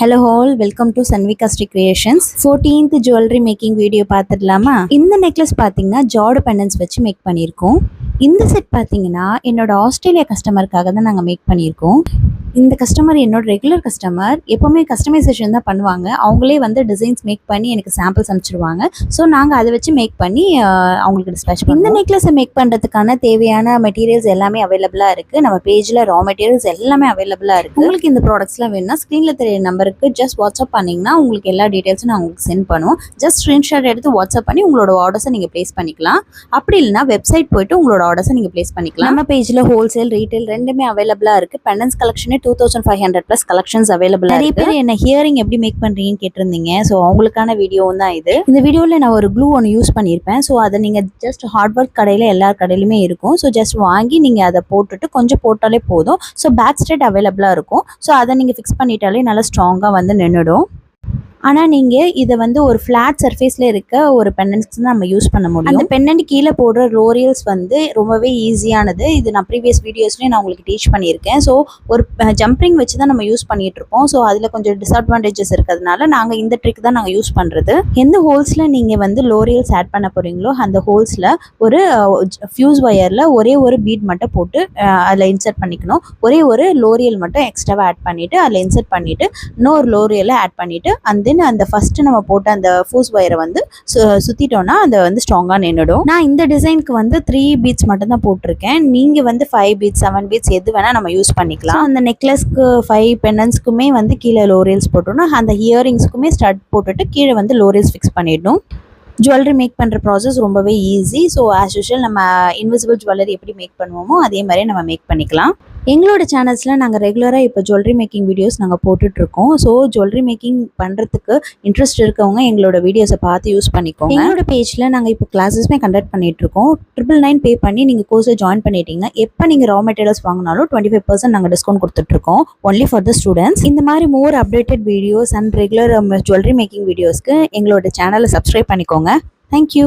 Hello all, welcome to Sanvikasti Creations. 14th jewelry making video பார்த்துடலாமா? இந்த necklace பார்த்தீங்கன்னா ஜார்ட் பெண்டன்ஸ் வச்சு மேக் பண்ணியிருக்கோம். இந்த செட் பார்த்தீங்கன்னா என்னோட ஆஸ்திரேலியா கஸ்டமருக்காக தான் நாங்கள் மேக் பண்ணியிருக்கோம். இந்த கஸ்டமர் என்னோட ரெகுலர் கஸ்டமர். எப்போவுமே கஸ்டமைசேஷன் தான் பண்ணுவாங்க. அவங்களே வந்து டிசைன்ஸ் மேக் பண்ணி எனக்கு சாம்பிள்ஸ் அனுப்பிச்சிடுவாங்க. ஸோ நாங்கள் அதை வச்சு மேக் பண்ணி அவங்களுக்கு டிஸ்பேச் பண்ணுவோம். இந்த நெக்லஸை மேக் பண்ணுறதுக்கான தேவையான மெட்டீரியல்ஸ் எல்லாமே அவைலபிளாக இருக்குது. நம்ம பேஜில் ரா மெட்டீரியல்ஸ் எல்லாமே அவைலபிளாக இருக்குது. உங்களுக்கு இந்த ப்ராடக்ட்ஸ்லாம் வேணும்னா ஸ்க்ரீனில் தெரிய நம்பருக்கு ஜஸ்ட் வாட்ஸ்அப் பண்ணிங்கன்னா உங்களுக்கு எல்லா டீட்டெயில்ஸும் நான் உங்களுக்கு சென்ட் பண்ணுவோம். ஜஸ்ட் ஸ்க்ரீன்ஷாட் எடுத்து வாட்ஸ்அப் பண்ணி உங்களோட ஆர்டர்ஸை நீங்கள் ப்ளேஸ் பண்ணிக்கலாம். அப்படி இல்லைனா வெப்சைட் போய்ட்டு உங்களோட ஆர்டர்ஸை நீங்கள் ப்ளேஸ் பண்ணிக்கலாம். நம்ம பேஜில் ஹோல்சேல் ரீட்டைல் ரெண்டுமே அவைலபிளாக இருக்குது. பெண்டன்ஸ் கலெக்ஷனே 2500+ கலெக்ஷன்ஸ் அவைலபிளா இருக்கு. நிறைய பேர் என்ன ஹியரிங் எப்படி மேக் பண்றீங்கன்னு கேட்டிருந்தீங்க. ஸோ அவங்களுக்கான வீடியோ தான் இது. இந்த வீடியோவில் நான் ஒரு க்ளூ ஒன்று யூஸ் பண்ணியிருப்பேன். ஸோ அதை நீங்கள் ஜஸ்ட் ஹார்ட் ஒர்க் கடையில் எல்லா கடையிலுமே இருக்கும். ஸோ ஜஸ்ட் வாங்கி நீங்கள் அதை போட்டுட்டு கொஞ்சம் போட்டாலே போதும். ஸோ பேக் ஸ்ட்ரெட் அவைலபிளாக இருக்கும். ஸோ அதை நீங்கள் ஃபிக்ஸ் பண்ணிட்டாலே நல்லா ஸ்ட்ராங்காக வந்து நின்றுடும். ஆனால் நீங்கள் இதை வந்து ஒரு ஃப்ளாட் சர்ஃபேஸில் இருக்க ஒரு பெண்டன்ட்ஸ் தான் நம்ம யூஸ் பண்ண முடியும். அந்த பெண்டன்ட் கீழே போடுற லோரியல்ஸ் வந்து ரொம்பவே ஈஸியானது. இது நான் ப்ரீவியஸ் வீடியோஸ்லேயே நான் உங்களுக்கு டீச் பண்ணியிருக்கேன். ஸோ ஒரு ஜம்பிங் வச்சு தான் நம்ம யூஸ் பண்ணிகிட்ருப்போம். ஸோ அதில் கொஞ்சம் டிஸ்அட்வான்டேஜஸ் இருக்கிறதுனால நாங்கள் இந்த ட்ரிக் தான் நாங்கள் யூஸ் பண்ணுறது. எந்த ஹோல்ஸில் நீங்கள் வந்து லோரியல்ஸ் ஆட் பண்ண போகிறீங்களோ அந்த ஹோல்ஸில் ஒரு ஃபியூஸ் ஒயரில் ஒரே ஒரு பீட் மட்டும் போட்டு அதில் இன்சர்ட் பண்ணிக்கணும். ஒரே ஒரு லோரியல் மட்டும் எக்ஸ்ட்ராவாக ஆட் பண்ணிவிட்டு அதில் இன்சர்ட் பண்ணிவிட்டு இன்னொரு லோரியலை ஆட் பண்ணிவிட்டு அந்த ஃபர்ஸ்ட் நம்ம போட்ட அந்த ஃபூஸ் ஒயரை வந்து சுத்திட்டோம்னா அது வந்து ஸ்ட்ராங்கா நின்னுடும். நான் இந்த டிசைனுக்கு வந்து 3 பீட்ஸ் மட்டும் தான் போட்டிருக்கேன். நீங்க வந்து 5 பீட்ஸ் 7 பீட்ஸ் எது வேணா நம்ம யூஸ் பண்ணிக்கலாம். அந்த நெக்லஸ்க்கு 5 பெண்டன்ஸ்க்குமே வந்து கீழே லோரியல்ஸ் போட்டோம்னா அந்த இயரிங்ஸ்க்குமே ஸ்டட் போட்டுட்டு கீழே வந்து லோரியல்ஸ் ஃபிக்ஸ் பண்ணிடணும். ஜுவல்லரி மேக் பண்ணுற ப்ராசஸ் ரொம்பவே ஈஸி. ஸோ ஆஸ் யூஷுவல் நம்ம இன்விசிபிள் ஜுவல்லரி எப்படி மேக் பண்ணுவோமோ அதே மாதிரி நம்ம மேக் பண்ணிக்கலாம். எங்களோட சேனல்ஸில் நாங்கள் ரெகுலராக இப்போ ஜுவல்லரி மேக்கிங் வீடியோஸ் நாங்கள் போட்டுட்ருக்கோம். ஸோ ஜுவல்லரி மேக்கிங் பண்ணுறதுக்கு இன்ட்ரெஸ்ட் இருக்கவங்க எங்களோட வீடியோஸை பார்த்து யூஸ் பண்ணிக்கோங்க. எங்களோட பேஜில் நாங்கள் இப்போ கிளாஸஸ்மே கண்டக்ட் பண்ணிகிட்ருக்கோம். 999 பே பண்ணி நீங்கள் கோர்ஸை ஜாயின் பண்ணிட்டீங்கன்னா எப்போ நீங்கள் ரா மெட்டீரியல்ஸ் வாங்கினாலும் 25% நாங்கள் டிஸ்கவுண்ட் கொடுத்துட்ருக்கோம் ஒன்லி ஃபார் த ஸ்டூடெண்ட்ஸ். இந்த மாதிரி more updated videos and regular jewellery making வீடியோஸ்க்கு எங்களோட சேனலை சப்ஸ்கிரைப் பண்ணிக்கோங்க. Thank you.